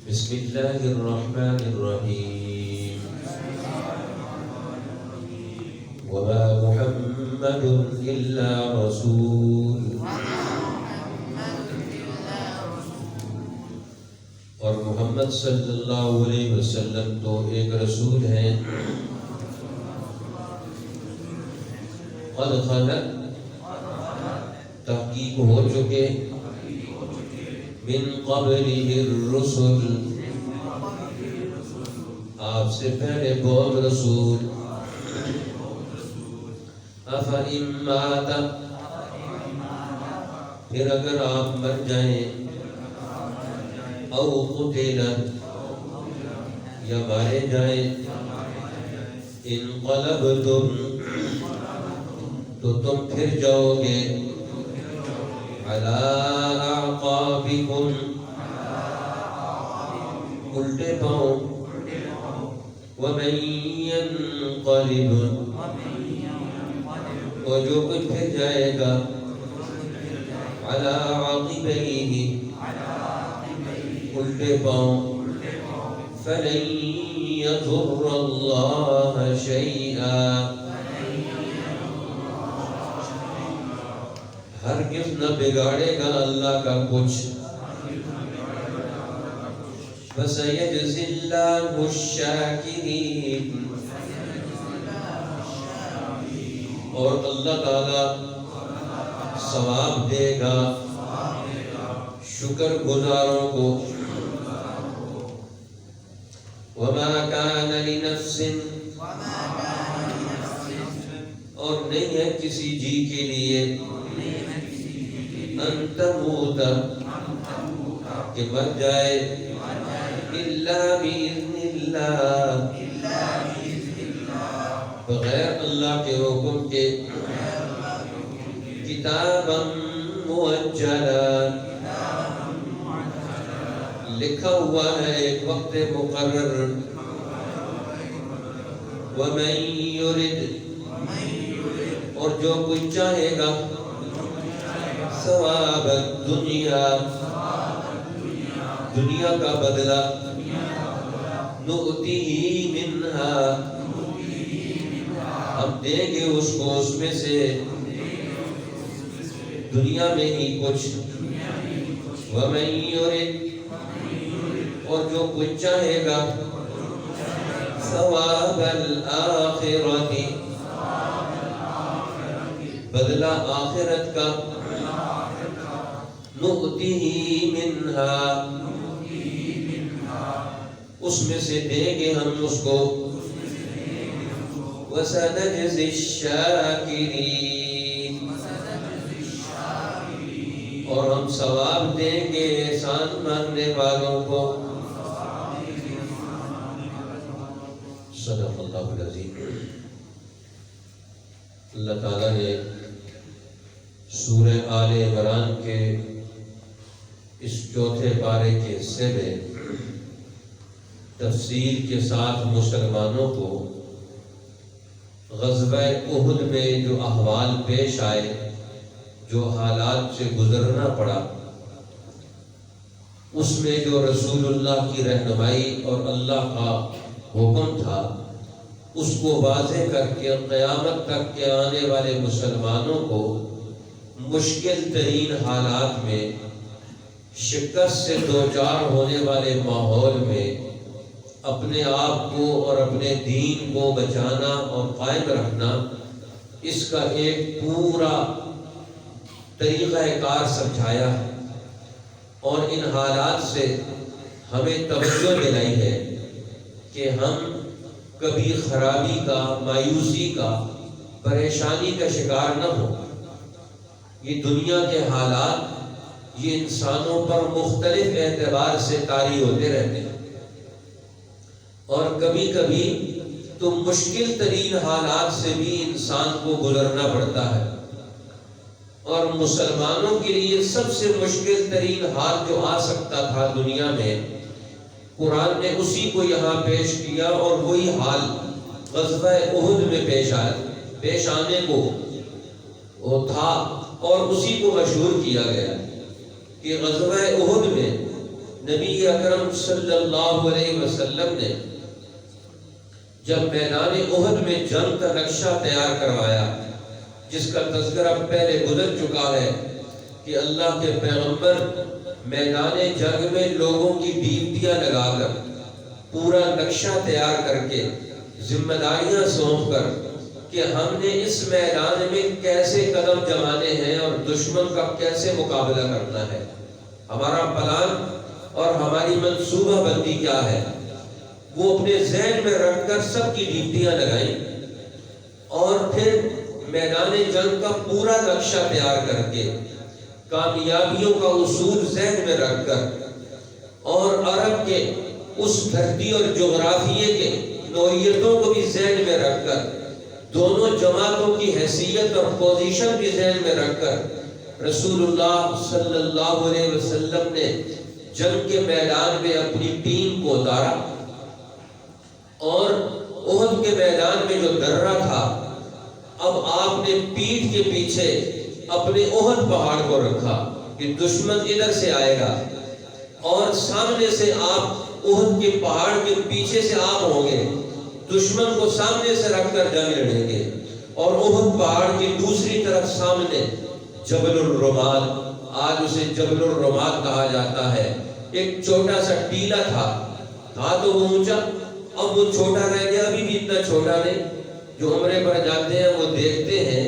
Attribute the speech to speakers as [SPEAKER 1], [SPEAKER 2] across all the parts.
[SPEAKER 1] بسم اللہ الرحمن الرحیم وما محمد الا رسول، اور محمد صلی اللہ علیہ وسلم تو ایک رسول ہیں۔ قد خلت، تحقیق ہو چکے، من قبلہ الرسل، آپ سے پہلے بہت رسول۔ افإن مات، پھر اگر آپ مر جائیں، او قتل، یا مارے جائیں، انقلبتم، تو تم پھر جاؤ گے، علی اعقابکم، الٹے پاؤں، ومن ینقلب، اور جو کچھ پھر جائے گا، علی عاقبیہ، الٹے پاؤں، فلن یضر اللہ شیئا، ہرگز نہ بگاڑے گا اللہ کا کچھ۔ فَسَيَجْزِي اللَّهُ الشَّاكِرِينَ، اور اللہ تعالیٰ ثواب دے گا شکر گزاروں کو۔ وَمَا كَانَ لِنَفْسٍ، اور نہیں ہے کسی جی کے لیے، ان تموت، کہ مر جائے، الا باذن اللہ، بغیر اللہ کے حکم کے، کتابا مؤجلا، لکھا ہوا ہے ایک وقت مقرر۔ ومن یرد، اور جو کوئی چاہے گا، ثواب الدنیا، دنیا کا بدلہ، نؤتیہ منہا، ہم دیں گے اس کو اس میں سے، دنیا میں ہی کچھ۔ ومن یرد، اور جو کوئی چاہے گا، ثواب الآخرۃ، بدلہ آخرت کا، نؤتیہ منہا، اس میں سے دیں گے ہم اس کو۔ وسنجزی الشاکرین، اور ہم ثواب دیں گے احسان ماننے والوں کو۔ صدق اللہ العظیم۔ اللہ تعالیٰ نے سورہ آل عمران کے اس چوتھے پارے کے حصے میں تفصیل کے ساتھ مسلمانوں کو غزوہ احد میں جو احوال پیش آئے، جو حالات سے گزرنا پڑا، اس میں جو رسول اللہ کی رہنمائی اور اللہ کا حکم تھا، اس کو واضح کر کے قیامت تک کے آنے والے مسلمانوں کو مشکل ترین حالات میں، شکست سے دوچار ہونے والے ماحول میں اپنے آپ کو اور اپنے دین کو بچانا اور قائم رکھنا، اس کا ایک پورا طریقہ کار سمجھایا ہے، اور ان حالات سے ہمیں توجہ دلائی ہے کہ ہم کبھی خرابی کا، مایوسی کا، پریشانی کا شکار نہ ہو۔ یہ دنیا کے حالات، یہ انسانوں پر مختلف اعتبار سے طاری ہوتے رہتے ہیں، اور کبھی کبھی تو مشکل ترین حالات سے بھی انسان کو گزرنا پڑتا ہے، اور مسلمانوں کے لیے سب سے مشکل ترین حال جو آ سکتا تھا دنیا میں، قرآن نے اسی کو یہاں پیش کیا، اور وہی حال غزوہ احد میں پیش آنے کو وہ تھا، اور اسی کو مشہور کیا گیا کہ غزوہ احد میں نبی اکرم صلی اللہ علیہ وسلم نے جب میدان احد میں جنگ کا نقشہ تیار کروایا، جس کا تذکرہ پہلے گزر چکا ہے کہ اللہ کے پیغمبر میدان جنگ میں لوگوں کی ڈیوٹیاں لگا کر پورا نقشہ تیار کر کے ذمہ داریاں سونپ کر کہ ہم نے اس میدان میں کیسے قدم جمانے ہیں اور دشمن کا کیسے مقابلہ کرنا ہے، ہمارا پلان اور ہماری منصوبہ بندی کیا ہے، وہ اپنے ذہن میں رکھ کر سب کی ڈیوٹیاں لگائیں اور پھر میدان جنگ کا پورا نقشہ تیار کر کے کامیابیوں کا اصول ذہن میں رکھ کر اور عرب کے اس دھرتی اور جغرافیے کے نوعیتوں کو بھی ذہن میں رکھ کر دونوں جماعتوں کی حیثیت اور پوزیشن بھی ذہن میں رکھ کر رسول اللہ صلی اللہ علیہ وسلم نے جنگ کے میدان میں اپنی ٹیم کو اتارا اور احد کے میدان میں جو درہ تھا، اب آپ نے پیٹھ کے پیچھے اپنے احد پہاڑ کو رکھا کہ دشمن ادھر سے آئے گا اور سامنے سے آپ احد کے پہاڑ کے پیچھے سے آپ ہوں گے، دشمن کو سامنے سے رکھ کر جنگ لڑیں گے، اور احد پہاڑ کی دوسری طرف سامنے جبل الرماد، آج اسے جبل الرماد کہا جاتا ہے، ایک چھوٹا سا ٹیلا تھا تو وہ اونچا، اب وہ چھوٹا رہ گیا، ابھی بھی اتنا چھوٹا نہیں۔ جو عمرے پر جاتے ہیں وہ دیکھتے ہیں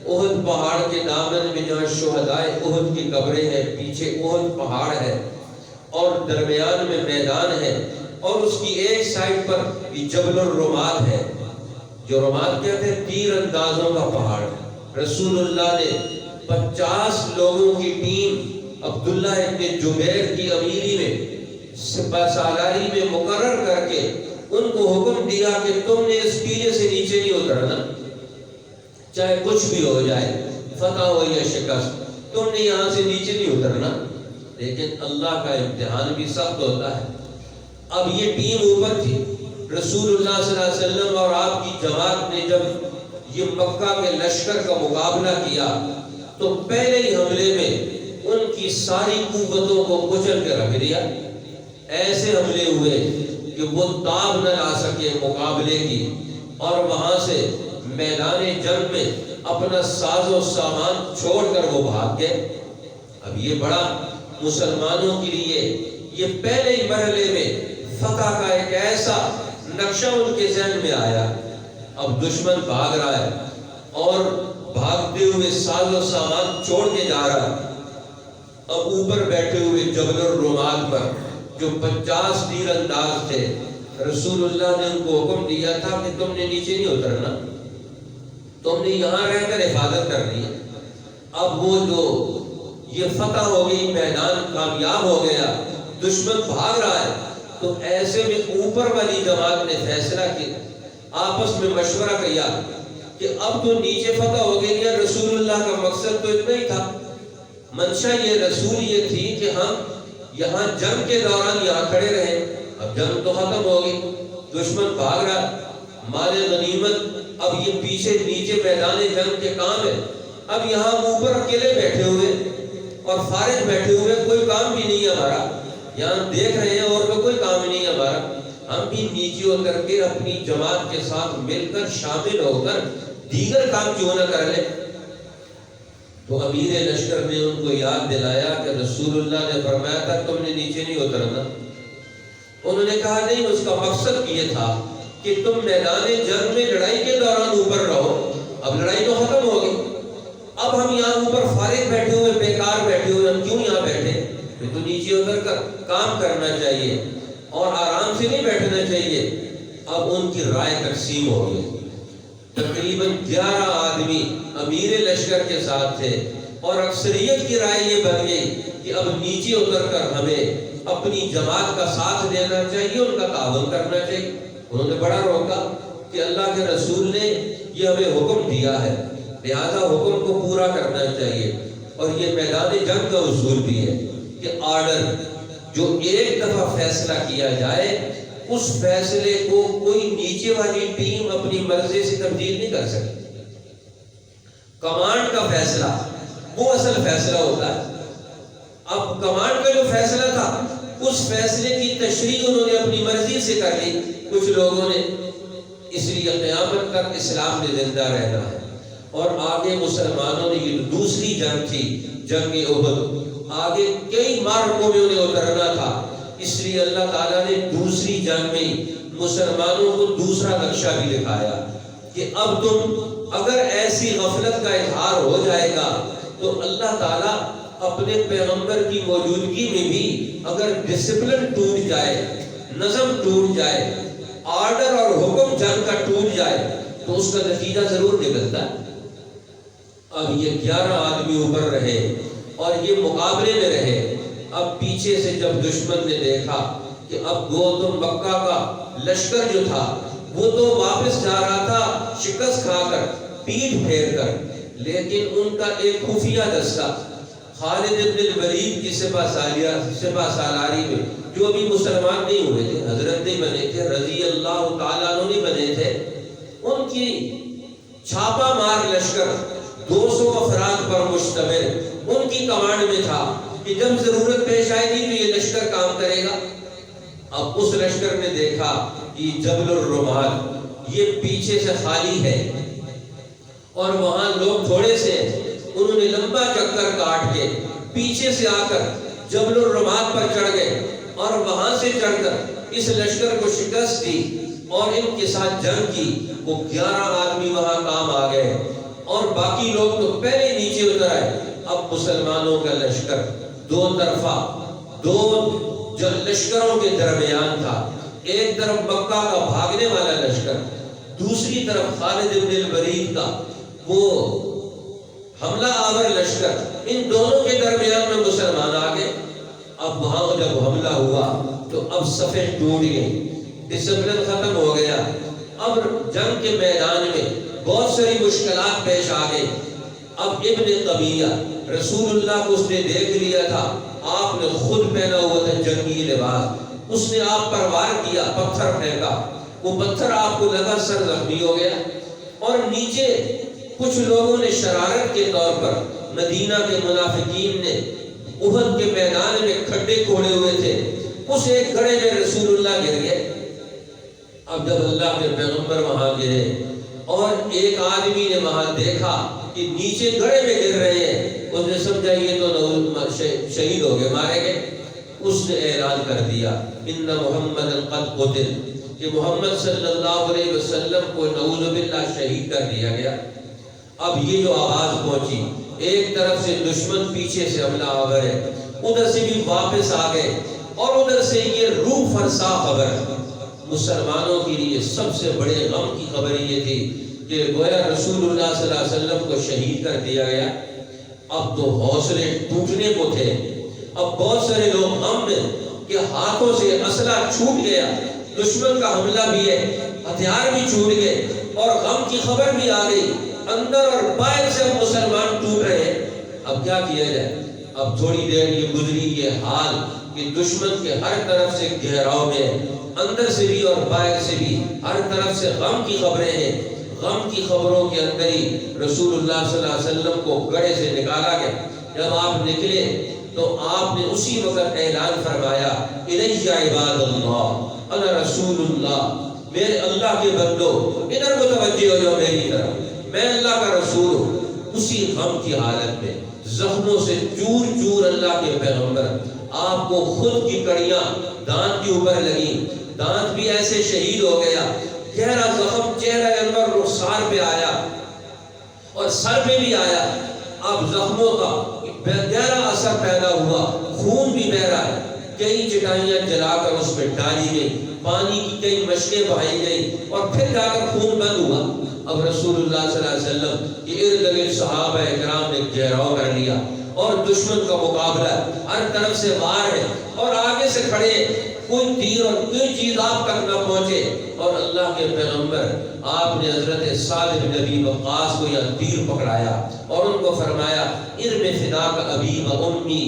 [SPEAKER 1] احد پہاڑ کے دامن میں جہاں شہدائے احد کی قبریں ہیں، پیچھے احد پہاڑ ہے اور درمیان میں میدان ہے، اور اس کی ایک سائڈ پر یہ جبل الرماد ہے، جو رماد کہتے ہیں تیر اندازوں کا پہاڑ۔ رسول اللہ نے 50 لوگوں کی ٹیم عبداللہ ابن جبیر کی امیری میں سپہ سالاری میں مقرر کر کے ان کو حکم دیا کہ تم نے اس ٹیلے سے نیچے نہیں اترنا، چاہے کچھ بھی ہو جائے، فتح ہو یا شکست، تم نے یہاں سے نیچے نہیں اترنا۔ لیکن اللہ کا امتحان بھی سخت ہوتا ہے۔ اب یہ ٹیم اوپر تھی، رسول اللہ صلی اللہ علیہ وسلم اور آپ کی جماعت نے جب یہ مکہ کے لشکر کا مقابلہ کیا تو پہلے ہی حملے میں ان کی ساری قوتوں کو کچل کے رکھ دیا۔ ایسے حملے ہوئے کہ وہ تاب نہ لا سکے مقابلے کی، اور وہاں سے میدان جنگ میں اپنا ساز و سامان چھوڑ کر وہ بھاگ گئے۔ اب یہ بڑا مسلمانوں کے لیے یہ پہلے ہی مرحلے میں فتح کا ایک ایسا نقشہ ان کے ذہن میں آیا۔ اب دشمن بھاگ رہا ہے اور بھاگتے ہوئے ساز و سامان چھوڑ کے جا رہا ہے۔ اب اوپر بیٹھے ہوئے جبل الرماد پر جو 50 تیر انداز تھے، رسول اللہ نے ان کو حکم دیا تھا کہ تم نے نیچے نہیں اترنا، تم نے یہاں رہ کر حفاظت کرنی ہے۔ اب وہ جو یہ فتح ہو گئی، میدان کامیاب ہو گیا، دشمن بھاگ رہا ہے، تو ایسے میں اوپر والی جماعت نے فیصلہ کیا، آپس میں مشورہ کیا کہ اب تو نیچے فتح ہو گئی ہے، رسول اللہ کا مقصد تو اتنا ہی تھا، منشا یہ رسول یہ تھی کہ ہم یہاں جنگ کے دوران یہاں کھڑے رہے، اب جنگ تو ختم ہو گئی، دشمن بھاگ رہا، مال غنیمت اب یہ پیچھے نیچے میدان جنگ کے کام ہے، اب یہاں اوپر اکیلے بیٹھے ہوئے اور فارغ بیٹھے ہوئے، کوئی کام بھی نہیں ہے ہمارا، یہاں دیکھ رہے ہیں اور کوئی کام نہیں ہے ہمارا، ہم بھی نیچے اتر کے اپنی جماعت کے ساتھ مل کر شامل ہو کر دیگر کام کیوں نہ کر لیں۔ تو امیر لشکر نے ان کو یاد دلایا کہ رسول اللہ نے فرمایا تھا تم نے نیچے نہیں اترنا۔ انہوں نے کہا نہیں، اس کا مقصد یہ تھا کہ تم میدان جنگ میں لڑائی کے دوران اوپر رہو، اب لڑائی تو ختم ہو گئی، اب ہم یہاں اوپر فارغ بیٹھے ہوئے، بیکار بیٹھے ہوئے، ہم کیوں یہاں بیٹھے؟ پھر تو نیچے اتر کر کام کرنا چاہیے اور آرام سے نہیں بیٹھنا چاہیے۔ اب ان کی رائے تقسیم ہو گئی، تقریباً 11 آدمی امیر لشکر کے ساتھ تھے، اور اکثریت کی رائے یہ بن گئی کہ اب نیچے اتر کر ہمیں اپنی جماعت کا ساتھ دینا چاہیے، ان کا تعاون کرنا چاہیے۔ انہوں نے بڑا روکا کہ اللہ کے رسول نے یہ ہمیں حکم دیا ہے، لہذا حکم کو پورا کرنا چاہیے، اور یہ میدان جنگ کا اصول بھی ہے کہ آرڈر جو ایک دفعہ فیصلہ کیا جائے، اس فیصلے کو کوئی نیچے والی ٹیم اپنی مرضی سے تبدیل نہیں کر سکتی۔ کمانڈ کا فیصلہ وہ اصل فیصلہ ہوتا ہے۔ اب کمانڈ کا جو فیصلہ تھا اس فیصلے کی تشریح انہوں نے اپنی مرضی سے کر لی کچھ لوگوں نے، اس لیے قیامت تک اسلام نے زندہ رہنا ہے۔ اور آگے مسلمانوں نے، یہ دوسری جنگ تھی، جنگ احد، آگے کئی مارکوں میں انہیں اترنا تھا، اس لیے اللہ تعالیٰ نے دوسری جنگ میں مسلمانوں کو دوسرا نقشہ بھی دکھایا کہ اب تم اگر ایسی غفلت کا اظہار ہو جائے گا تو اللہ تعالیٰ اپنے پیغمبر کی موجودگی میں بھی اگر ڈسپلن ٹوٹ جائے، نظم ٹوٹ جائے، آرڈر اور حکم جنگ کا ٹوٹ جائے تو اس کا نتیجہ ضرور نکلتا ہے۔ اب یہ 11 آدمی اوپر رہے اور یہ مقابلے میں رہے۔ اب پیچھے سے جب دشمن نے دیکھا کہ اب گو تو مکہ کا لشکر جو تھا وہ تو واپس جا رہا تھا شکست کھا کر، پیٹھ پھیر کر، لیکن ان کا ایک خفیہ دستہ خالد بن الولید کی سپہ سالاری میں، جو ابھی مسلمان نہیں ہوئے تھے، حضرت نہیں بنے تھے، رضی اللہ تعالیٰ عنہ نہیں بنے تھے، ان کی چھاپا مار لشکر 200 افراد پر مشتمل ان کی کمانڈ میں تھا کہ جب ضرورت پیش آئے گی تو یہ لشکر کام کرے گا۔ اب اس لشکر نے دیکھا کہ جبل الرمال یہ پیچھے سے خالی ہے اور وہاں لوگ تھوڑے سے، انہوں نے لمبا چکر کاٹ کے پیچھے سے آ کر جبل الرمال پر چڑھ گئے اور وہاں سے چڑھ کر اس لشکر کو شکست دی اور ان کے ساتھ جنگ کی۔ وہ 11 آدمی وہاں کام آ گئے اور باقی لوگ تو پہلے نیچے اتر آئے۔ اب مسلمانوں کا لشکر دو طرفہ، دو لشکروں کے درمیان تھا، ایک طرف مکہ کا بھاگنے والا لشکر، دوسری طرف خالد بن الولید کا وہ حملہ آور لشکر، ان دونوں کے درمیان میں مسلمان آ گئے۔ اب وہاں جب حملہ ہوا تو اب صفیں ٹوٹ گئی، ڈسپلن ختم ہو گیا۔ اب جنگ کے میدان میں بہت ساری مشکلات پیش آ گئی۔ اب ابن قبیہ رسول اللہ کو اس نے دیکھ لیا تھا، آپ نے خود پہنا ہوا تھا جنگی لباس، اس نے آپ پر وار کیا، پتھر پھینکا، وہ پتھر آپ کو لگا، سر زخمی ہو گیا۔ اور نیچے کچھ لوگوں نے شرارت کے طور پر، مدینہ کے منافقین نے احد کے میدان میں کھڈے کھوڑے ہوئے تھے، اس ایک گڑھے میں رسول اللہ گر گئے۔ اب جب اللہ کے پیغمبر وہاں گرے اور ایک آدمی نے وہاں دیکھا کہ نیچے گڑھے میں گر رہے ہیں، اس نے سمجھا یہ تو شہید ہو گئے، مارے گئے۔ اس نے اعلان کر دیا ان محمد قد قتل، کہ محمد صلی اللہ علیہ وسلم کو نعوذ باللہ شہید کر دیا گیا۔ اب یہ جو آواز پہنچی، ایک طرف سے دشمن پیچھے سے حملہ آور ہے، ادھر سے بھی واپس آ گئے، اور ادھر سے یہ روح فرسا خبر مسلمانوں کے لیے سب سے بڑے غم کی خبر یہ تھی کہ گویا رسول اللہ صلی اللہ علیہ وسلم کو شہید کر دیا گیا۔ اب تو حوصلے ٹوٹنے کو تھے، اب بہت سارے لوگ غم میں کہ ہاتھوں سے اسلحہ چھوٹ گیا، دشمن کا حملہ بھی ہے، ہتھیار بھی چھوٹ گئے اور غم کی خبر بھی آ گئی، اندر اور باہر سے مسلمان ٹوٹ رہے ہیں۔ اب کیا کیا جائے؟ اب تھوڑی دیر یہ گزری یہ حال کہ دشمن کے ہر طرف سے گھیراؤ میں، اندر سے بھی اور باہر سے بھی ہر طرف سے غم کی خبریں ہیں۔ غم کی خبروں کے اندر ہی رسول اللہ صلی اللہ علیہ وسلم کو گڑھے سے نکالا گیا۔ جب آپ نکلے تو آپ نے اسی وقت اعلان فرمایا الیہ عباد اللہ انا رسول اللہ، میرے اللہ کے بندو ادھر متوجہ ہو جاؤ میری طرف، میں اللہ کا رسول ہوں۔ اسی غم کی حالت میں زخموں سے چور چور اللہ کے پیغمبر، آپ کو خود کی کڑیاں دانت کے اوپر لگی، دانت بھی ایسے شہید ہو گیا، گہرا زخم چہرہ انور رخسار پہ آیا اور سر پہ بھی آیا۔ اب زخموں کا گہرا اثر پیدا ہوا، خون بھی بہہ رہا ہے، کئی چٹائیاں جلا کر اس میں ڈالی گئی، پانی کی کئی مشقیں بہائی گئی اور پھر جا کر خون بند ہوا۔ اب رسول اللہ صلی اللہ علیہ وسلم کے ارد گرد صحابہ اکرام نے گھیراؤ کر لیا اور دشمن کا مقابلہ، ہر طرف سے وار ہے اور آگے سے کھڑے، کوئی تیر اور کوئی چیز آپ تک نہ پہنچے۔ اور اللہ کے پیغمبر آپ نے حضرت سعد بن ابی وقاص کو یہ تیر پکڑایا اور ان کو فرمایا ارم فداک ابی و امی،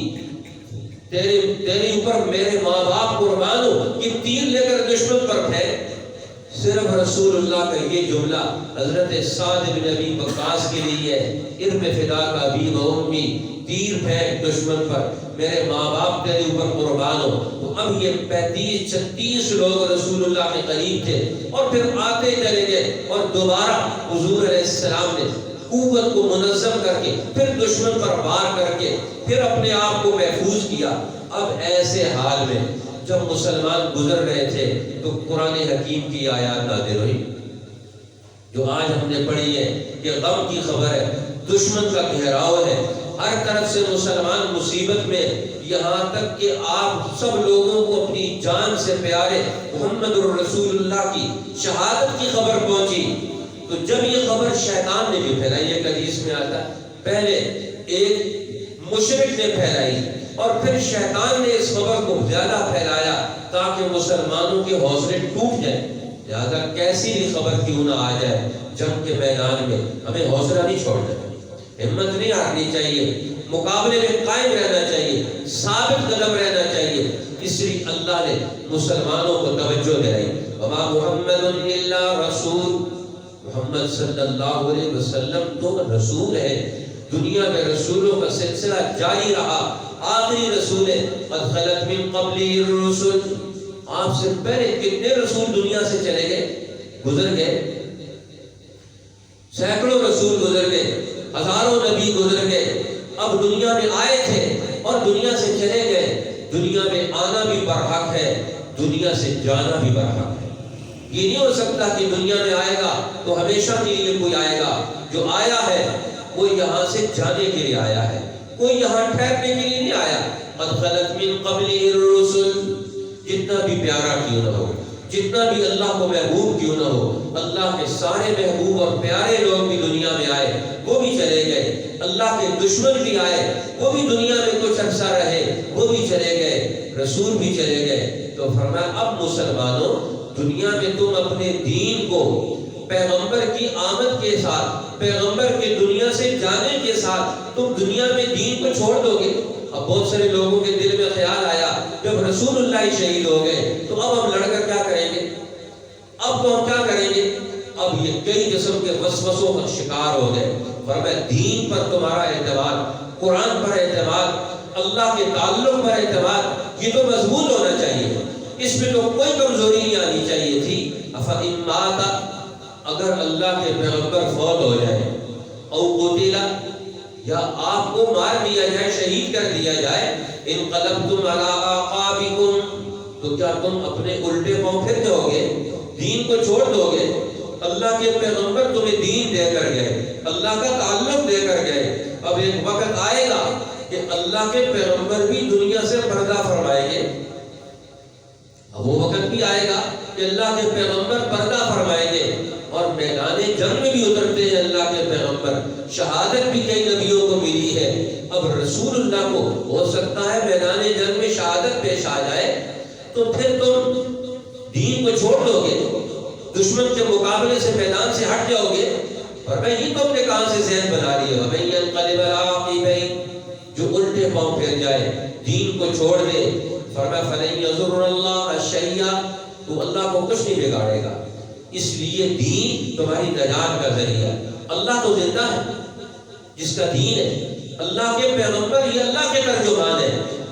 [SPEAKER 1] تیرے اوپر میرے ماں باپ قربان ہو، یہ تیر لے کر دشمن پر پھینک۔ صرف رسول اللہ کا یہ جملہ حضرت سعد بن ابی وقاص کے لیے ہے، ارم فدا کا ابی و امی، تیر پھینک دشمن پر، میرے ماں باپ تیرے اوپر قربان ہو۔ تو اب یہ 35-36 لوگ رسول اللہ کے قریب تھے، اور پھر آتے چلے گئے، اور دوبارہ حضور علیہ السلام نے قوت کو منظم کر کے پھر دشمن پر وار کر کے پھر اپنے آپ کو محفوظ کیا۔ اب ایسے حال میں جب مسلمان گزر رہے تھے تو قرآن حکیم کی آیات نازل ہوئی جو آج ہم نے پڑھی ہے کہ غم کی خبر ہے، دشمن کا گھیراؤ ہے، ہر طرف سے مسلمان مصیبت میں، یہاں تک کہ آپ سب لوگوں کو اپنی جان سے پیارے محمد رسول اللہ کی شہادت کی خبر پہنچی۔ تو جب یہ خبر شیطان نے بھی پھیلائی، ایک حدیث میں آتا ہے پہلے ایک مشرک نے پھیلائی اور پھر شیطان نے اس خبر کو زیادہ پھیلایا تاکہ مسلمانوں کے حوصلے ٹوٹ جائیں۔ لہذا کیسی بھی خبر کیوں نہ آ جائے، جنگ کے میدان میں ہمیں حوصلہ نہیں چھوڑنا، ہمت نہیں ہارنی چاہیے، مقابلے میں قائم رہنا چاہیے، ثابت قدم رہنا چاہیے۔ اس لیے اللہ نے مسلمانوں کو توجہ دلائی، وما محمد الا رسول، محمد صلی اللہ علیہ وسلم تو رسول ہے، دنیا میں رسولوں کا سلسلہ جاری رہا، آخری رسول ہے، قد خلت من قبلہ الرسل، آپ سے پہلے کتنے رسول دنیا سے چلے گئے، گزر گئے، سینکڑوں رسول گزر گئے، ہزاروں نبی گزر گئے، اب دنیا میں آئے تھے اور دنیا سے چلے گئے۔ دنیا میں آنا بھی برحق ہے، دنیا سے جانا بھی برحق ہے۔ یہ نہیں ہو سکتا کہ دنیا میں آئے گا تو ہمیشہ کے لیے کوئی آئے گا، جو آیا ہے وہ یہاں سے جانے کے لیے آیا ہے، کوئی یہاں ٹھہرنے کے لیے نہیں آیا۔ قد خلت من قبلہ الرسل، جتنا بھی پیارا کیوں نہ ہو، جتنا بھی اللہ کو محبوب کیوں نہ ہو، اللہ کے سارے محبوب اور پیارے لوگ بھی دنیا میں آئے، وہ بھی چلے گئے، اللہ کے دشمن بھی آئے، وہ بھی دنیا میں کچھ عرصہ رہے، وہ بھی چلے گئے، رسول بھی چلے گئے۔ تو فرمایا اب مسلمانوں، دنیا میں تم اپنے دین کو پیغمبر کی آمد کے ساتھ، پیغمبر کے دنیا سے جانے کے ساتھ تم دنیا میں دین کو چھوڑ دو گے۔ اب بہت سارے لوگوں کے دل میں خیال آیا جب رسول اللہ ہی شہید ہو گئے تو اب ہم لڑ کر کیا کریں گے، اب تو ہم کیا کریں گے۔ اب یہ کئی قسم کے وسوسوں کا شکار ہو گئے۔ فرمایا دین پر تمہارا اعتماد، قرآن پر اعتماد، اللہ کے تعلق پر اعتماد، یہ تو مضبوط ہونا چاہیے، اس میں تو کوئی کمزوری نہیں آنی چاہیے تھی۔ افَإِن مَاتَ، اگر اللہ کے پیغمبر فوت ہو جائے، او قتل، یا آپ کو مار دیا جائے، شہید کر دیا جائے، انقلبتم علی اعقابکم، تو کیا تم اپنے الٹے پاؤں پھر جاؤ گے، دین کو چھوڑ دو گے؟ اللہ کے پیغمبر تمہیں دین دے کر گئے، اللہ کا تعلق دے کر گئے، اب ایک وقت آئے گا کہ اللہ کے پیغمبر بھی دنیا سے پردہ فرمائیں گے، اب وہ وقت بھی آئے گا کہ اللہ کے پیغمبر پردہ فرمائیں گے، اور میدان جنگ میں بھی اترتے ہیں اللہ کے پیغمبر، شہادت بھی کئی نبیوں کو ملی ہے۔ اب رسول اللہ کو ہو سکتا ہے میدان جنگ میں شہادت پیش آ جائے، تو پھر تم دین کو چھوڑ دو گے، دشمن کے مقابلے سے میدان سے ہٹ جاؤ گے، اور میں یہ تم نے کہاں سے ذہن بنا لی ہو، بھئی انقلب العاقبین، جو الٹے پاؤں پھر جائے، دین کو چھوڑ دے، فرمایا فلن یضر اللہ شیئا، تو اللہ کو کچھ نہیں بگاڑے گا۔ اس لیے دین تمہاری نجات کا ذریعہ، اللہ تو زندہ ہے جس کا دین ہے، اللہ کے پیغمبر یہ اللہ کے ترجمان ہے،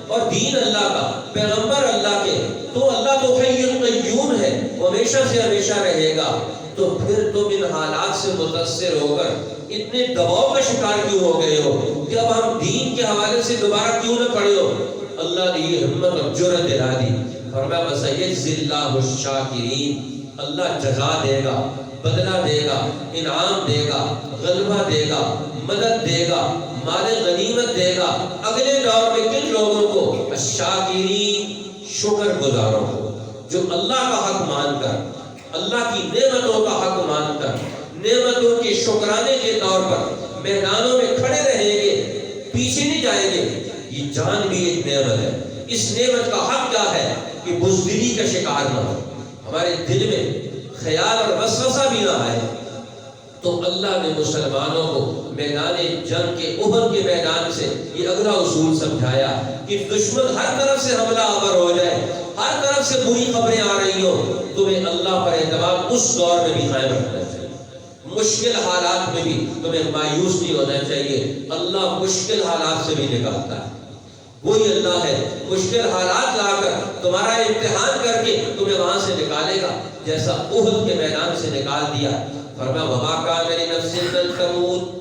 [SPEAKER 1] اور دین اللہ کا، پیغمبر اللہ کے، تو اللہ تو حی قیوم ہے، وہ ہمیشہ سے ہمیشہ رہے گا۔ تو پھر تم ان حالات سے متاثر ہو کر اتنے دباؤ کا شکار کیوں ہو گئے ہو کہ اب ہم دین کے حوالے سے دوبارہ کیوں نہ پڑے ہو؟ اللہ نے یہ ہمت اور جرأت دلا دی، فرمایا وَسَيَجْزِي اللَّهُ الشَّاكِرِينَ، اللہ جزا دے گا، بدلہ دے گا، انعام دے گا، غلبہ دے گا، مدد دے گا، مال غنیمت دے گا۔ اگلے دور میں کن لوگوں کو؟ الشاکرین، شکر گزاروں کو، جو اللہ کا حق مان کر، اللہ کی نعمتوں کا حق مان کر، نعمتوں کے شکرانے کے طور پر میدانوں میں کھڑے رہیں گے، پیچھے نہیں جائیں گے۔ یہ جان بھی ایک نعمت ہے، اس نعمت کا حق کیا ہے کہ بزدلی کا شکار نہ ہو، ہمارے دل میں خیال اور وسوسہ بھی نہ آئے، تو اللہ نے مسلمانوں کو میدان جنگ کے احد کے میدان سے یہ اگلا اصول سمجھایا کہ دشمن ہر طرف سے حملہ آور ہو جائے، ہر طرف سے بری خبریں آ رہی ہو، تمہیں اللہ پر اعتماد اس دور میں بھی قائم رکھنا چاہیے، مشکل حالات میں بھی تمہیں مایوس نہیں ہونا چاہیے۔ اللہ مشکل حالات سے بھی نکالتا ہے، وہی اللہ ہے، مشکل حالات لا کر تمہارا امتحان کر کے تمہیں وہاں سے نکالے گا، جیسا احد کے میدان سے نکال دیا۔ فرمایا وما کان لنفس ان تموت،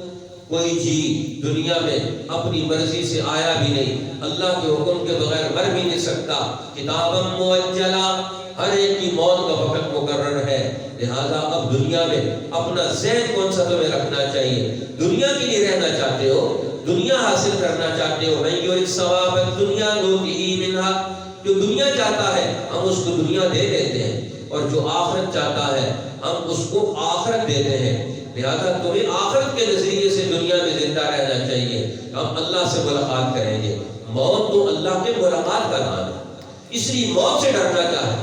[SPEAKER 1] کوئی جی دنیا میں اپنی مرضی سے آیا بھی نہیں، اللہ کے حکم کے بغیر مر بھی نہیں سکتا۔ کتابا مؤجلا، ہر ایک کی موت کا وقت مقرر ہے، لہذا اب دنیا میں اپنا ذہن کون سا تمہیں رکھنا چاہیے؟ دنیا کے لیے رہنا چاہتے ہو، دنیا حاصل کرنا چاہتے ہو، من یرد ثواب الدنیا نؤتہ منہا، جو دنیا چاہتا ہے ہم اس کو دنیا دے دیتے ہیں، اور جو آخرت چاہتا ہے ہم اس کو آخرت دیتے ہیں۔ لہذا تمہیں آخرت کے نظریے سے دنیا میں زندہ رہنا چاہیے، ہم اللہ سے ملاقات کریں گے۔ موت تو اللہ کے ملاقات کا نام ہے، اس لیے موت سے ڈرنا چاہے،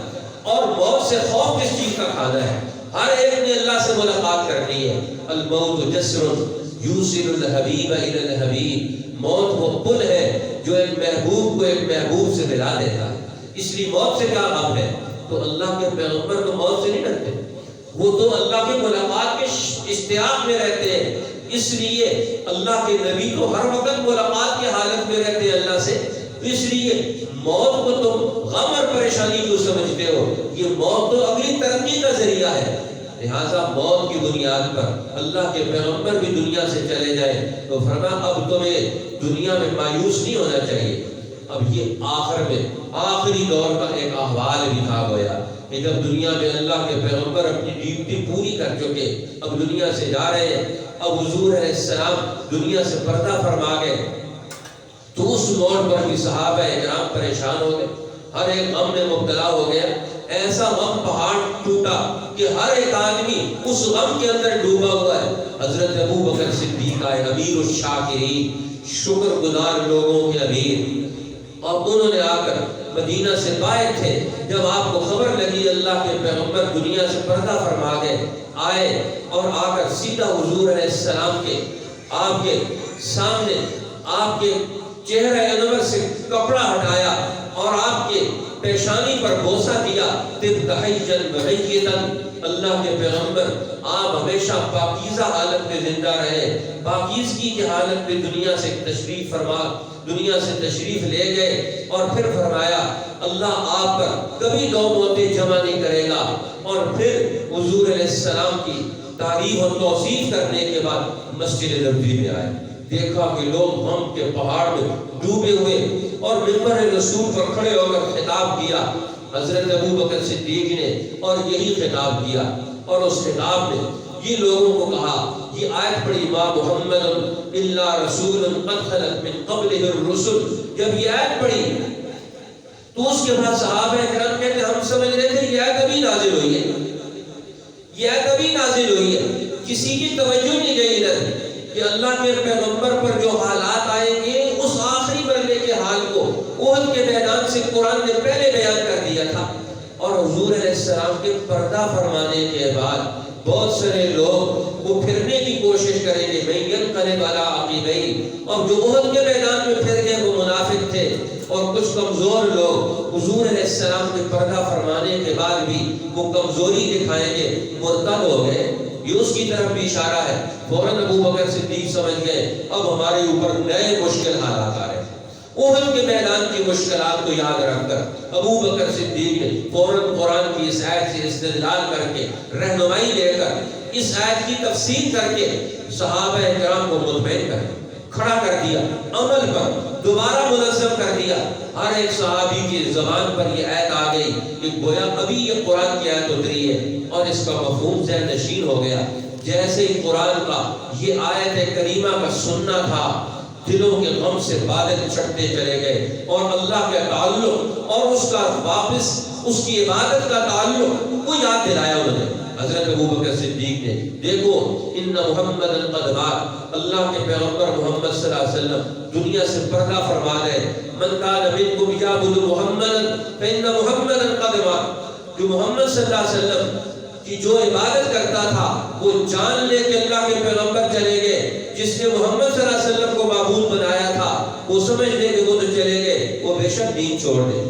[SPEAKER 1] اور موت سے خوف کس چیز کا کھانا ہے؟ ہر ایک نے اللہ سے ملاقات کرنی ہے۔ الموت جسر یوصل الحبیب الی الحبیب، موت وہ پل ہے جو ایک محبوب کو ایک محبوب سے ملا دیتا ہے، اس لیے موت سے کیا غم ہے؟ تو اللہ کے پیغمبر تو موت سے نہیں ڈرتے، وہ تو اللہ کے ملاقات کے اشتیاق میں رہتے ہیں، اس لیے اللہ کے نبی تو ہر وقت ملاقات کی حالت میں رہتے ہیں اللہ سے، تو اس لیے موت کو تم غم اور پریشانی کو سمجھتے ہو، یہ موت تو اگلی ترقی کا ذریعہ ہے۔ لہٰذا موت کی بنیاد پر اللہ کے پیغمبر بھی دنیا سے چلے جائیں تو فرمایا اب تمہیں دنیا میں مایوس نہیں ہونا چاہیے۔ اب یہ آخر میں آخری دور کا ایک احوال بھی تھا گویا کہ جب دنیا میں اللہ کے پیغمبر اپنی ڈیوٹی پوری کر چکے، اب دنیا سے جا رہے ہیں، اب حضور علیہ السلام دنیا سے پردہ فرما گئے، تو اس موڑ پر بھی صحابہ اکرام پریشان ہو گئے، ہر ایک غم میں مبتلا ہو گیا، ایسا غم پہاڑ ٹوٹا کہ ہر ایک آدمی اس غم کے اندر ڈوبا ہوا ہے۔ حضرت ابو بکر صدیق آئے، امیر الشاکرین، شکر گزار لوگوں کے امیر، اور انہوں نے آ کر مدینہ سے باہر تھے، جب آپ کو خبر لگی اللہ کے پیغمبر دنیا سے پردہ فرما گئے، آئے اور آ کر سیدھا حضور علیہ السلام کے آپ کے سامنے آپ کے چہرہ انور سے کپڑا ہٹایا اور آپ کے پیشانی پر بوسہ دیا، تبتحیجن بحیتن، اللہ کے پیغمبر آپ ہمیشہ پاکیزہ حالت میں زندہ رہے، پاکیزگی کی حالت میں دنیا سے تشریف فرما، دنیا سے تشریف لے گئے، اور پھر فرمایا اللہ آپ پر کبھی دو موتیں جمع نہیں کرے گا۔ اور پھر حضور علیہ السلام کی تعریف اور توصیف کرنے کے بعد مسجد نبوی میں آئے، دیکھا کہ لوگ غم کے پہاڑ میں ڈوبے ہوئے، اور منبر رسول پر کھڑے ہو کر خطاب کیا حضرت ابو بکر صدیق نے، اور یہی خطاب کیا، اور اس خطاب میں یہ لوگوں کو کہا، یہ آیت پڑھی ما محمد الا رسول قد خلت من قبلہ الرسل، جب یہ آیت پڑھی تو اس کے بعد صحابہ کرام کہتے ہیں ہم سمجھ رہے تھے یہ آیت ابھی نازل ہوئی ہے، یہ آیت ابھی نازل ہوئی ہے، کسی کی توجہ نہیں گئی ادھر کہ اللہ کے پیغمبر پر جو حالات آئیں گے اس آخری مرحلے کے حال کو احد کے میدان سے قرآن نے پہلے بیان کر دیا تھا۔ اور حضور علیہ السلام کے پردہ فرمانے کے بعد بہت سارے لوگ وہ پھرنے کی کوشش کریں گے، میں ینقلب علی عقبیہ، اور جو احد کے میدان میں پھر گئے وہ منافق تھے، اور کچھ کمزور لوگ حضور علیہ السلام کے پردہ فرمانے کے بعد بھی وہ کمزوری دکھائیں گے، مرتد ہو گئے، یہ اس کی طرف بھی اشارہ ہے۔ فوراً ابو بکر صدیق سمجھ گئے اب ہمارے اوپر نئے مشکل حالات آ رہے ہیں۔ احد کے میدان کی مشکلات کو یاد رکھ کر ابو بکر صدیق نے فوراً قرآن کی اس آیت سے استدلال کر کے رہنمائی لے کر اس آیت کی تفسیر کر کے صحابہ کرام کو مطمئن کر کھڑا کر دیا، عمل پر دوبارہ منظم کر دیا۔ ہر ایک صحابی کی زبان پر یہ آیت آ گئی کہ گویا ابھی یہ قرآن کی آیت اتری ہے، اور اس کا مفہوم ذہن نشین ہو گیا۔ جیسے ہی قرآن کا یہ آیت کریمہ کا سننا تھا، دلوں کے غم سے بادل چھٹتے چلے گئے، اور اللہ کا تعلق اور اس کا واپس اس کی عبادت کا تعلق کو یاد دلایا انہوں نے۔ حضرت ابو بکر صدیق نے دیکھو ان محمد قد مات، اللہ کے پیغمبر محمد صلی اللہ علیہ وسلم دنیا سے پردہ فرما گئے، من کان منکم یعبد محمد فإن محمد قد مات، جو محمد صلی اللہ علیہ وسلم کہ جو عبادت کرتا تھا وہ جان لے کے اللہ کے پیغمبر چلے گئے، جس نے محمد صلی اللہ علیہ وسلم کو معبود بنایا تھا وہ سمجھ لے کہ وہ تو چلے گئے، وہ بے شک دین چھوڑ دے۔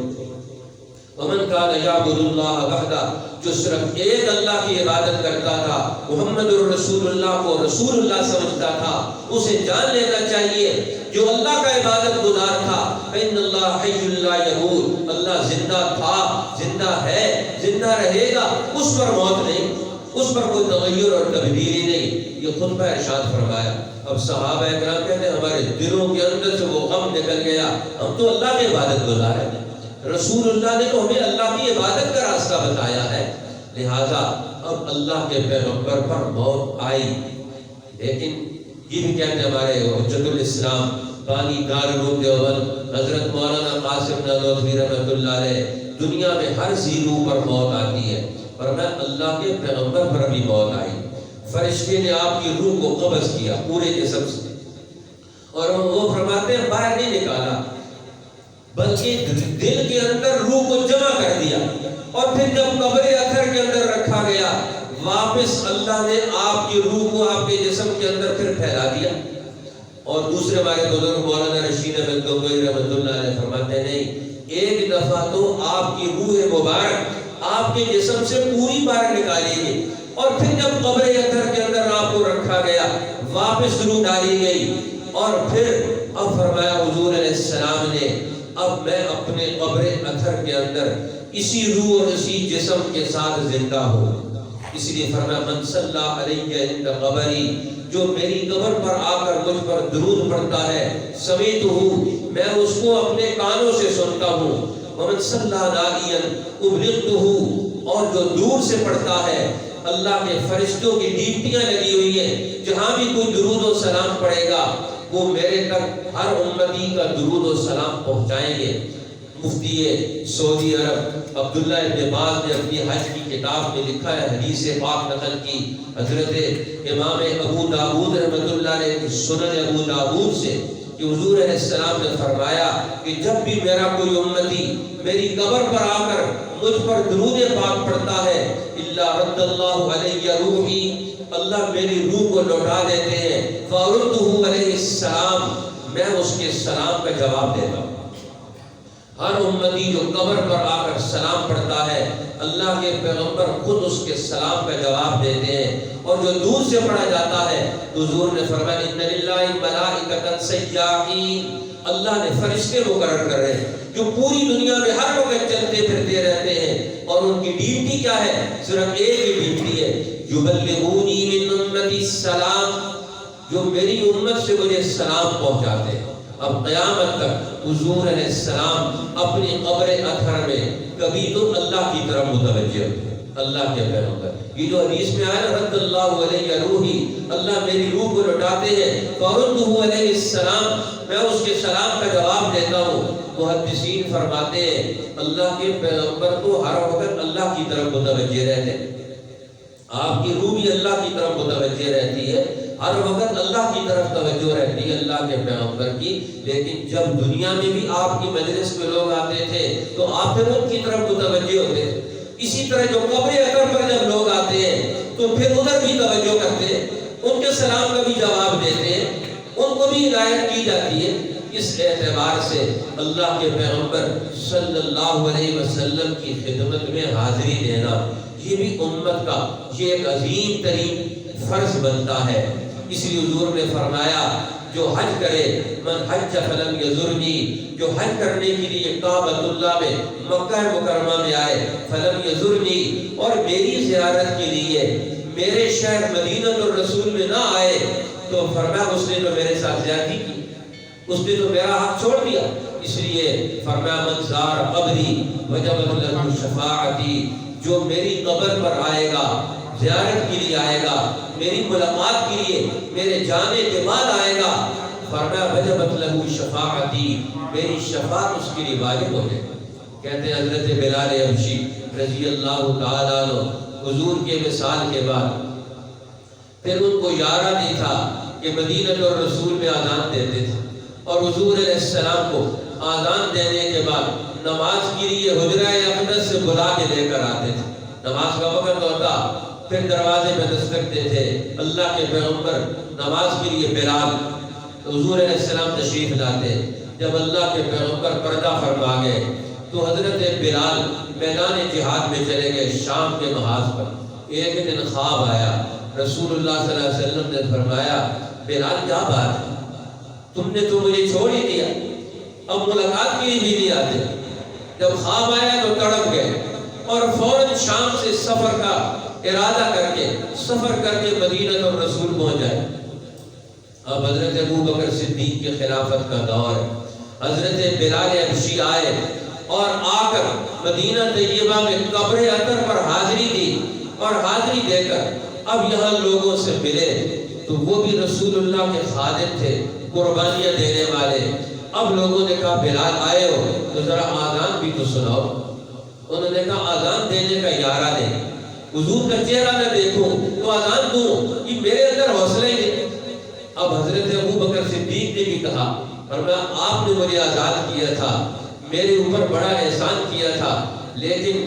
[SPEAKER 1] ومن کان یعبد اللہ وحدہ، جو صرف ایک اللہ کی عبادت کرتا تھا، محمد الرسول اللہ کو رسول اللہ سمجھتا تھا، اسے جان لینا چاہیے جو اللہ کا عبادت گزار تھا، فإن اللہ حی لا یموت، اللہ زندہ تھا، زندہ ہے، زندہ رہے گا، اس پر موت نہیں، اس پر کوئی تغیر اور تبدیلی نہیں۔ یہ خطبہ ارشاد فرمایا۔ اب صحابہ اکرام کہتے ہیں ہمارے دلوں کے اندر سے وہ غم نکل گیا، ہم تو اللہ کی عبادت گزار ہیں، رسول اللہ نے تو ہمیں اللہ کی عبادت کا راستہ بتایا ہے، لہذا اب اللہ کے پیغمبر پر موت آئی۔ لیکن یہ بھی کہتے ہیں ہمارے حجت الاسلام بانی دارالعلوم دیوبند حضرت مولانا قاسم نانوتوی رحمۃ اللہ علیہ، دنیا میں ہر ذی روح پر موت آتی ہے، فرمایا اللہ کے پیغمبر پر بھی موت آئی، فرشتے نے آپ کی روح کو قبض کیا پورے جسم سے، اور وہ فرماتے ہیں باہر نہیں نکالا بلکہ دل کے اندر روح کو جمع کر دیا، اور پھر جب قبر اطہر کے اندر رکھا گیا واپس اللہ نے آپ کی روح کو آپ کے جسم کے اندر پھر پھیلا دیا۔ اور دوسرے ہمارے بزرگ مولانا رشید احمد گنگوئی رحمۃ اللہ علیہ فرماتے ہیں نہیں، ایک دفعہ تو آپ کی روح مبارک آپ کے جسم سے پوری باہر نکالی گئی، اور پھر جب قبر اطہر کے اندر آپ کو رکھا گیا واپس روح ڈالی گئی، اور پھر اب فرمایا حضور علیہ السلام نے اب میں اپنے قبر اطہر کے اندر اسی روح اور اسی جسم کے ساتھ زندہ ہوں، اس لیے فرمایا من صلی علیہ عند قبری، جو میری قبر پر آ کر مجھ پر درود پڑھتا ہے، سمیتہ، میں اس کو اپنے کانوں سے سنتا ہوں، ومن صلی نائیا ابلغتہ، اور جو دور سے پڑھتا ہے، اللہ کے فرشتوں کی ڈیوٹیاں لگی ہوئی ہیں، جہاں بھی کوئی درود و سلام پڑھے گا وہ میرے تک ہر امتی کا درود و سلام پہنچائیں گے۔ مفتی سعودی عرب عبداللہ ابن باز نے اپنی حج کی کتاب میں لکھا ہے، حدیث پاک نقل کی حضرت امام ابو داؤد رحمۃ اللہ علیہ سنن ابو داؤد سے کہ حضور علیہ السلام نے فرمایا کہ جب بھی میرا کوئی امتی میری قبر پر آ کر مجھ پر درود پاک پڑھتا ہے، الا رد اللہ علیہ روحی، اللہ میری روح کو لوٹا دیتے ہیں، فارده علیہ السلام، میں اس کے سلام کا جواب دیتا ہوں۔ ہر امتی جو قبر پر آ کر سلام پڑھتا ہے، اللہ کے پیغمبر خود اس کے سلام کا جواب دیتے ہیں، اور جو دور سے پڑھا جاتا ہے حضور نے فرمایا ان للہ ملائکۃ سیاحین، اللہ نے فرشتے مقرر کر رہے ہیں جو پوری دنیا میں ہر وقت چلتے پھرتے رہتے ہیں، اور ان کی ڈیوٹی کیا ہے؟ صرف ایک ہی ڈیوٹی ہے، یبلغونی من امتی السلام، جو میری امت سے مجھے سلام پہنچاتے ہیں۔ اب قیامت تک حضور علیہ السلام اپنی قبر اطہر میں کبھی تو اللہ کی طرف متوجہ ہوتے ہیں، اللہ کے پیغمبر، یہ جو حدیث میں آیا رد اللہ علیہ روحی، اللہ میری روح کو لوٹاتے ہیں، فردہ علیہ السلام، میں اس کے سلام کا جواب دیتا ہوں۔ محدثین فرماتے ہیں اللہ کے پیغمبر تو ہر وقت اللہ کی طرف متوجہ رہتے ہیں، آپ کی روح بھی اللہ کی طرف متوجہ رہتی ہے، ہر وقت اللہ کی طرف توجہ رہتی ہے اللہ کے پیغمبر کی، لیکن جب دنیا میں بھی آپ کی مجلس میں لوگ آتے تھے تو آپ پھر ان کی طرف متوجہ ہوتے تھے، اسی طرح جو قبر اطہر پر جب لوگ آتے ہیں تو پھر ادھر بھی توجہ کرتے ہیں، ان کے سلام کا بھی جواب دیتے ہیں، ان کو بھی ہدایت کی جاتی ہے۔ اس اعتبار سے اللہ کے پیغمبر صلی اللہ علیہ وسلم کی خدمت میں حاضری دینا یہ بھی امت کا یہ ایک عظیم ترین فرض بنتا ہے۔ اس لیے حضور نے فرمایا جو حج کرے، من حج فلم یزرنی، جو حج کرنے کے لیے کعبۃ اللہ میں مکہ مکرمہ میں آئے، فلم یزرنی، اور میری زیارت کے لیے میرے شہر مدینہ الرسول میں نہ آئے تو فرمایا اس نے تو میرے ساتھ زیادتی کی، اس نے تو میرا حق چھوڑ دیا۔ اس لیے فرمایا من زار قبری وجبت له شفاعتی، جو میری قبر پر آئے گا، زیارت کے لیے آئے گا، میری ملاقات کے لیے میرے جانے کے بعد آئے گا، فرمایا وجبت له شفاعتی، میری شفاعت اس کے لیے واجب ہو جائے۔ کہتے ہیں حضرت بلال حبشی رضی اللہ تعالیٰ عنہ حضور کے وصال کے بعد پھر ان کو یارہ نہیں تھا کہ مدینہ الرسول میں اذان دیتے تھے، اور حضور علیہ السلام کو اذان دینے کے بعد نماز کے لیے حجرہ اقدس سے بلا کے لے کر آتے تھے۔ نماز کا وقت ہوتا پھر دروازے پہ دستک دیتے اللہ کے پیغمبر نماز کے لیے بلال، حضور علیہ السلام تشریف لاتے، جب اللہ کے پیغمبر پردہ فرما گئے تو حضرت بلال میدان جہاد میں چلے گئے شام کے محاذ پر۔ ایک دن خواب آیا، رسول اللہ صلی اللہ علیہ وسلم نے فرمایا بلال کیا بات ہے، تم نے تو مجھے چھوڑ ہی دیا، اب ملاقات کے لیے بھی نہیں آتے۔ جب خواب آیا تو تڑپ گئے اور فوراً شام سے سفر کا ارادہ کر کے مدینہ الرسول پہنچ جائے۔ اب حضرت ابوبکر صدیق کی خلافت کا دور ہے۔ حضرت بلال حبشی آئے اور آ کر مدینہ طیبہ میں قبر اطہر پر حاضری دی، اور حاضری دے کر اب یہاں لوگوں سے ملے تو وہ بھی رسول اللہ کے خادم تھے، قربانیاں دینے والے۔ اب لوگوں نے کہا بلال آئے ہو تو ذرا آذان بھی تو سناؤ۔ انہوں نے کہا آذان دینے کا ارادہ نہیں، حضور کا چہرہ نہ دیکھوں تو آذان دوں، یہ میرے اندر حوصلہ ہی نہیں۔ اب حضرت ابوبکر صدیق نے بھی کہا، فرمایا آپ نے مجھے آزاد کیا تھا، میرے اوپر بڑا احسان کیا تھا، لیکن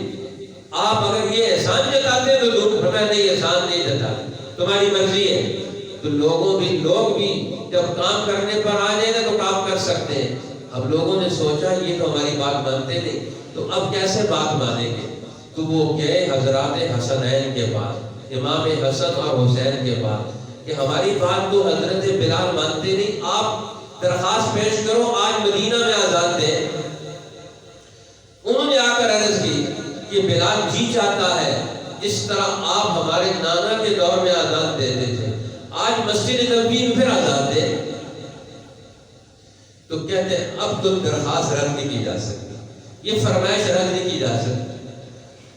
[SPEAKER 1] آپ اگر یہ احسان جتاتے تو لوگ، فرمایا نہیں احسان نہیں جتاتے، تمہاری مرضی ہے۔ تو لوگ بھی جب کام کرنے پر آ جائے گا تو کام کر سکتے ہیں۔ اب لوگوں نے سوچا یہ تو ہماری بات مانتے نہیں، تو اب کیسے بات مانیں گے؟ تو وہ گئے حضرات حسنین کے پاس، امام حسن اور حسین کے پاس، کہ ہماری بات تو حضرت بلال مانتے نہیں، آپ درخواست پیش کرو آج مدینہ میں آزاد دیں۔ انہوں نے آ کر عرض کی کہ بلال جی چاہتا ہے جس طرح آپ ہمارے نانا کے دور میں آزاد دیتے تھے، آج مسجد نبوی میں پھر آزاد دیں۔ تو کہتے ہیں اب تو درخواست رد نہیں کی جا سکتی، یہ فرمائش رد نہیں کی جا سکتی۔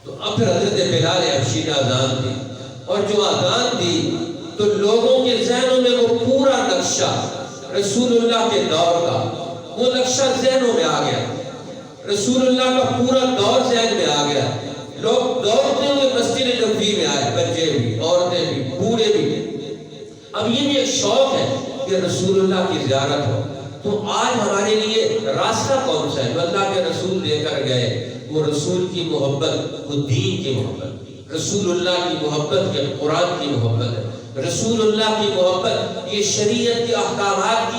[SPEAKER 1] تو اب پھر حضرت بلال حبشی نے اذان دی، اور جو اذان دی تو لوگوں کے ذہنوں میں وہ پورا نقشہ رسول اللہ کے دور کا، وہ نقشہ ذہنوں میں آ گیا، رسول اللہ کا پورا دور ذہن میں آ گیا۔ لوگ دوڑتے ہوئے مسجد نبوی میں آئے، بچے بھی، عورتیں بھی، بوڑھے بھی۔ اب یہ بھی ایک شوق ہے کہ رسول اللہ کی زیارت ہو۔ تو آج ہمارے لیے راستہ کون سا ہے؟ جو اللہ کے رسول دے کر گئے، وہ رسول کی محبت، وہ دین کی محبت، رسول اللہ کی محبت، یہ قرآن کی محبت ہے، رسول اللہ کی محبت، یہ شریعت کے احکامات کی